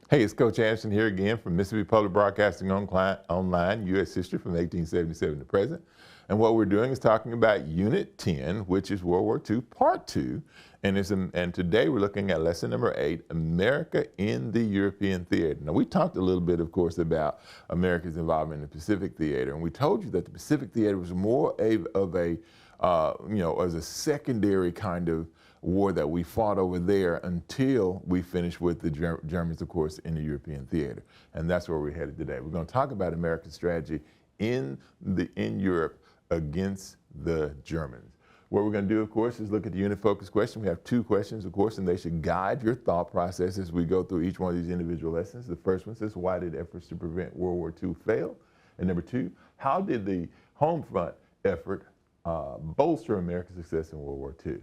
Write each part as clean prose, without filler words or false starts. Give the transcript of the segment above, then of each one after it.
Hey, it's Coach Anderson here again from Mississippi Public Broadcasting Online, U.S. History from 1877 to present. And what we're doing is talking about Unit 10, which is World War II, Part 2. And today we're looking at lesson number 8, America in the European Theater. Now, we talked a little bit, of course, about America's involvement in the Pacific Theater. And we told you that the Pacific Theater was more of a, as a secondary kind of war that we fought over there until we finished with the Germans, of course, in the European theater. And that's where we're headed today. We're going to talk about American strategy in Europe against the Germans. What we're going to do, of course, is look at the unit focus question. We have 2 questions, of course, and they should guide your thought process as we go through each one of these individual lessons. The first one says, why did efforts to prevent World War II fail? And number 2, how did the home front effort bolster America's success in World War II?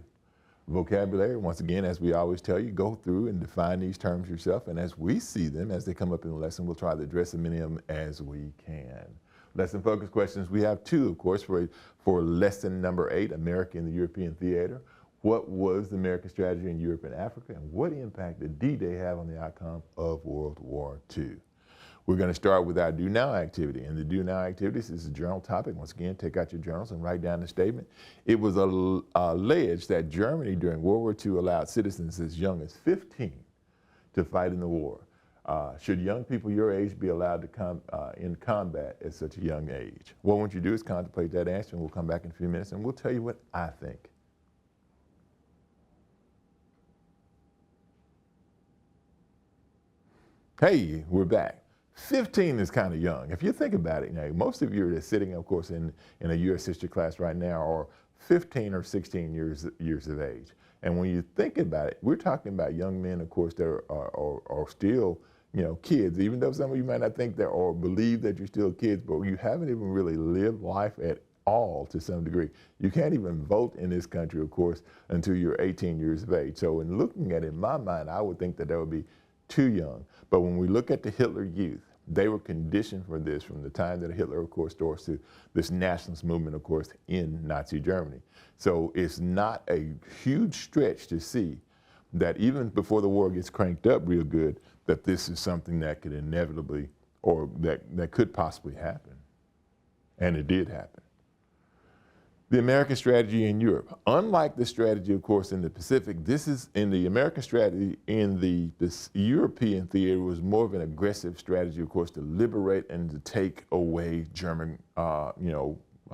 Vocabulary, once again, as we always tell you, go through and define these terms yourself, and as we see them, as they come up in the lesson, we'll try to address as many of them as we can. Lesson focus questions, we have 2, of course, for lesson number 8, America in the European Theater. What was the American strategy in Europe and Africa, and what impact did D-Day have on the outcome of World War II? We're going to start with our Do Now activity. And the Do Now activities is a journal topic. Once again, take out your journals and write down the statement. It was alleged that Germany during World War II allowed citizens as young as 15 to fight in the war. Should young people your age be allowed to come in combat at such a young age? What I want you to do is contemplate that answer, and we'll come back in a few minutes and we'll tell you what I think. Hey, we're back. 15 is kind of young. If you think about it, now, most of you are sitting, of course, in a U.S. history class right now are 15 or 16 years of age. And when you think about it, we're talking about young men, of course, that are still, kids, even though some of you might not think that or believe that you're still kids, but you haven't even really lived life at all to some degree. You can't even vote in this country, of course, until you're 18 years of age. So in looking at it, in my mind, I would think that would be too young. But when we look at the Hitler Youth, they were conditioned for this from the time that Hitler, of course, starts to this nationalist movement, of course, in Nazi Germany. So it's not a huge stretch to see that even before the war gets cranked up real good, that this is something that could inevitably, or that could possibly happen. And it did happen. The American strategy in Europe. Unlike the strategy, of course, in the Pacific, this is in the American strategy in the European theater was more of an aggressive strategy, of course, to liberate and to take away German,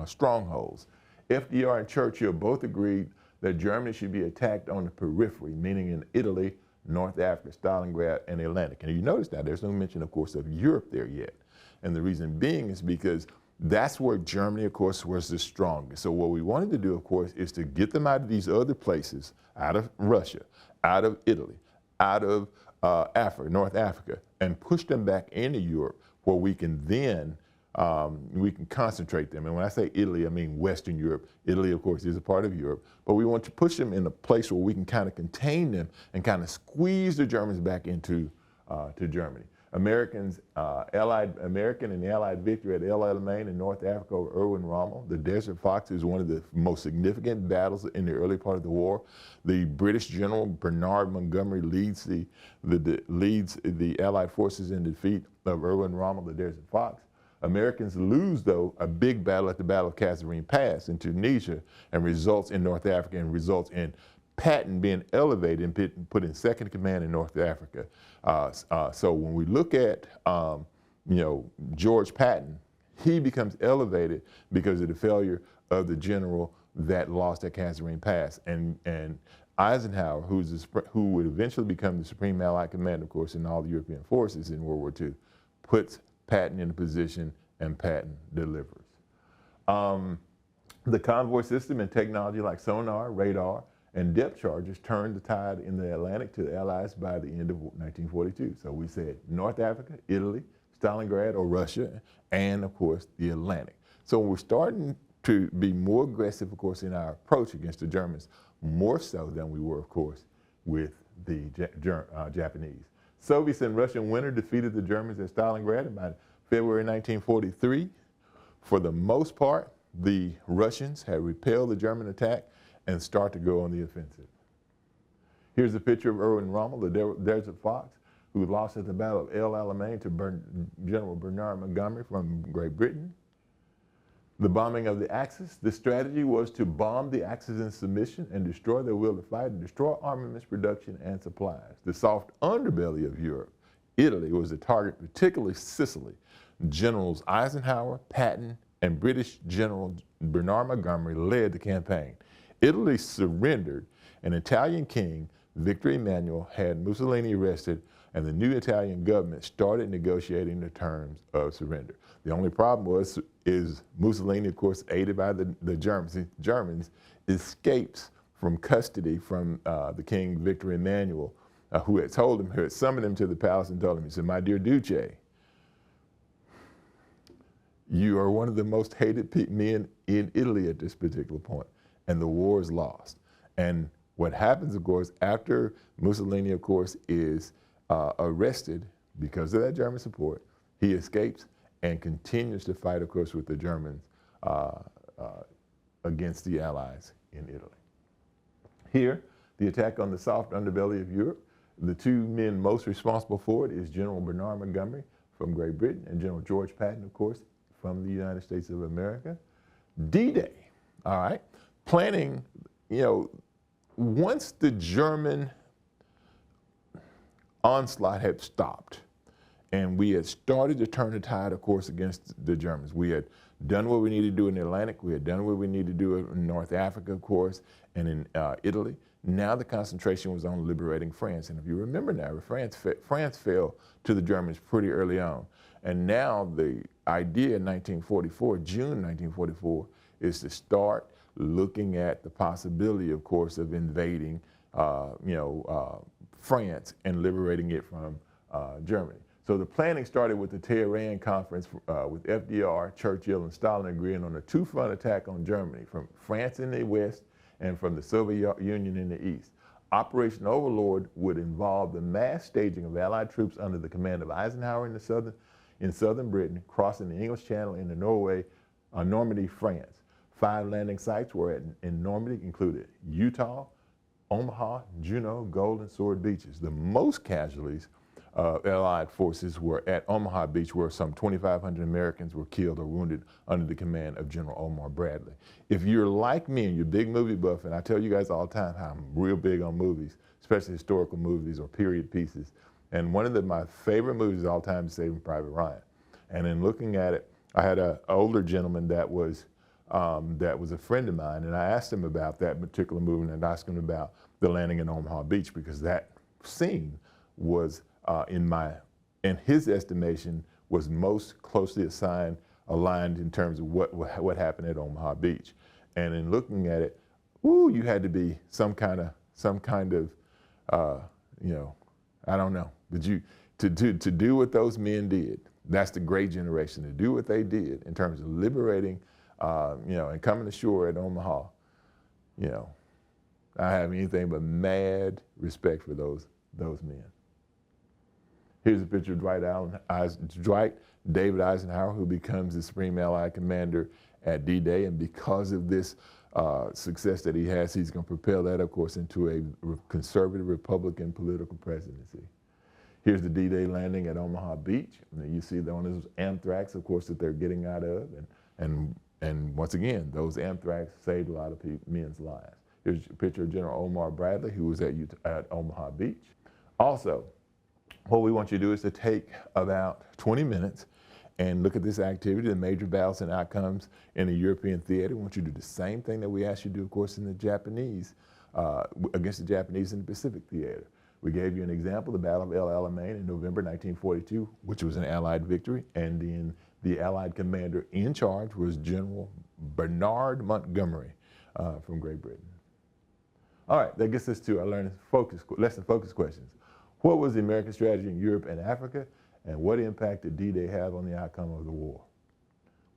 strongholds. FDR and Churchill both agreed that Germany should be attacked on the periphery, meaning in Italy, North Africa, Stalingrad, and the Atlantic. And you notice that there's no mention, of course, of Europe there yet. And the reason being is because that's where Germany, of course, was the strongest. So what we wanted to do, of course, is to get them out of these other places, out of Russia, out of Italy, out of Africa, North Africa, and push them back into Europe where we can then, we can concentrate them. And when I say Italy, I mean Western Europe. Italy, of course, is a part of Europe. But we want to push them in a place where we can kind of contain them and kind of squeeze the Germans back into to Germany. American and Allied victory at El Alamein in North Africa over Erwin Rommel. The Desert Fox is one of the most significant battles in the early part of the war. The British general Bernard Montgomery leads the Allied forces in defeat of Erwin Rommel, the Desert Fox. Americans lose, though, a big battle at the Battle of Kasserine Pass in Tunisia and results in North Africa and results in Patton being elevated and put in second command in North Africa. So when we look at, George Patton, he becomes elevated because of the failure of the general that lost at Kasserine Pass. And Eisenhower, who would eventually become the Supreme Allied Commander, of course, in all the European forces in World War II, puts Patton in a position, and Patton delivers. The convoy system and technology like sonar, radar, and depth charges turned the tide in the Atlantic to the Allies by the end of 1942. So we said North Africa, Italy, Stalingrad or Russia, and of course the Atlantic. So we're starting to be more aggressive, of course, in our approach against the Germans, more so than we were, of course, with the Japanese. Soviets and Russian winter defeated the Germans at Stalingrad by February 1943. For the most part, the Russians had repelled the German attack and start to go on the offensive. Here's a picture of Erwin Rommel, the Desert Fox. who lost at the Battle of El Alamein to General Bernard Montgomery from Great Britain. The bombing of the Axis. The strategy was to bomb the Axis in submission and destroy their will to fight and destroy armaments production and supplies. The soft underbelly of Europe. Italy was the target, particularly Sicily. Generals Eisenhower, Patton, and British General Bernard Montgomery led the campaign. Italy surrendered. An Italian king, Victor Emmanuel, had Mussolini arrested, and the new Italian government started negotiating the terms of surrender. The only problem is Mussolini, of course, aided by the Germans, escapes from custody from the king, Victor Emmanuel, who had told him, who had summoned him to the palace and told him, he said, "My dear Duce, you are one of the most hated men in Italy at this particular point, and the war is lost." And what happens, of course, after Mussolini, of course, is arrested because of that German support, he escapes and continues to fight, of course, with the Germans against the Allies in Italy. Here, the attack on the soft underbelly of Europe, the two men most responsible for it is General Bernard Montgomery from Great Britain and General George Patton, of course, from the United States of America. D-Day, all right, planning, once the German onslaught had stopped and we had started to turn the tide, of course, against the Germans. We had done what we needed to do in the Atlantic. We had done what we needed to do in North Africa, of course, and in Italy. Now the concentration was on liberating France. And if you remember now, France fell to the Germans pretty early on. And now the idea in 1944, June 1944, is to start looking at the possibility, of course, of invading, France and liberating it from Germany. So the planning started with the Tehran Conference with FDR, Churchill, and Stalin agreeing on a two-front attack on Germany, from France in the west and from the Soviet Union in the east. Operation Overlord would involve the mass staging of Allied troops under the command of Eisenhower in southern Britain, crossing the English Channel into Normandy, France. 5 landing sites were in Normandy, included Utah, Omaha, Juneau, Gold, and Sword beaches. The most casualties Allied forces were at Omaha Beach, where some 2,500 Americans were killed or wounded under the command of General Omar Bradley. If you're like me and you're a big movie buff, and I tell you guys all the time how I'm real big on movies, especially historical movies or period pieces, and one of my favorite movies of all time is Saving Private Ryan. And in looking at it, I had an older gentleman that was a friend of mine, and I asked him about that particular movie, and I asked him about the landing in Omaha Beach, because that scene was, in his estimation, was most closely aligned in terms of what happened at Omaha Beach. And in looking at it, you had to be some kind of, I don't know, to do what those men did. That's the great generation, to do what they did in terms of liberating, and coming ashore at Omaha. I have anything but mad respect for those men. Here's a picture of Dwight David Eisenhower, who becomes the Supreme Allied Commander at D-Day, and because of this success that he has, he's going to propel that, of course, into a conservative Republican political presidency. Here's the D-Day landing at Omaha Beach. And you see one of those anthrax, of course, that they're getting out of, and once again, those anthrax saved a lot of men's lives. Here's a picture of General Omar Bradley, who was at Omaha Beach. Also, what we want you to do is to take about 20 minutes and look at this activity, the major battles and outcomes in the European theater. We want you to do the same thing that we asked you to do, of course, in the Japanese, against the Japanese in the Pacific theater. We gave you an example, the Battle of El Alamein in November 1942, which was an Allied victory, and then the Allied commander in charge was General Bernard Montgomery from Great Britain. All right, that gets us to our lesson focus questions. What was the American strategy in Europe and Africa, and what impact did D-Day have on the outcome of the war?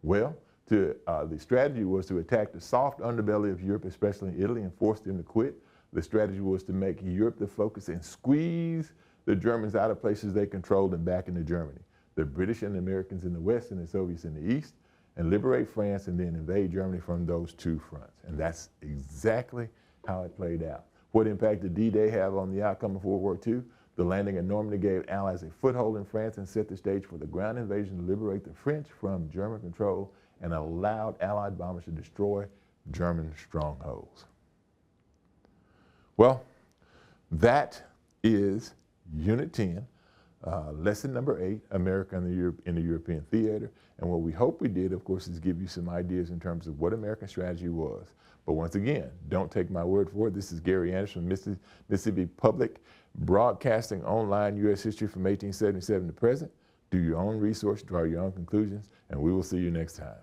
Well, the strategy was to attack the soft underbelly of Europe, especially in Italy, and force them to quit. The strategy was to make Europe the focus and squeeze the Germans out of places they controlled and back into Germany. The British and the Americans in the West and the Soviets in the East, and liberate France and then invade Germany from those two fronts. And that's exactly how it played out. What impact did D-Day have on the outcome of World War II? The landing at Normandy gave Allies a foothold in France and set the stage for the ground invasion to liberate the French from German control and allowed Allied bombers to destroy German strongholds. Well, that is Unit 10, Lesson number 8, America in the European Theater. And what we hope we did, of course, is give you some ideas in terms of what American strategy was. But once again, don't take my word for it. This is Gary Anderson from Mississippi Public Broadcasting Online, U.S. History from 1877 to present. Do your own research, draw your own conclusions, and we will see you next time.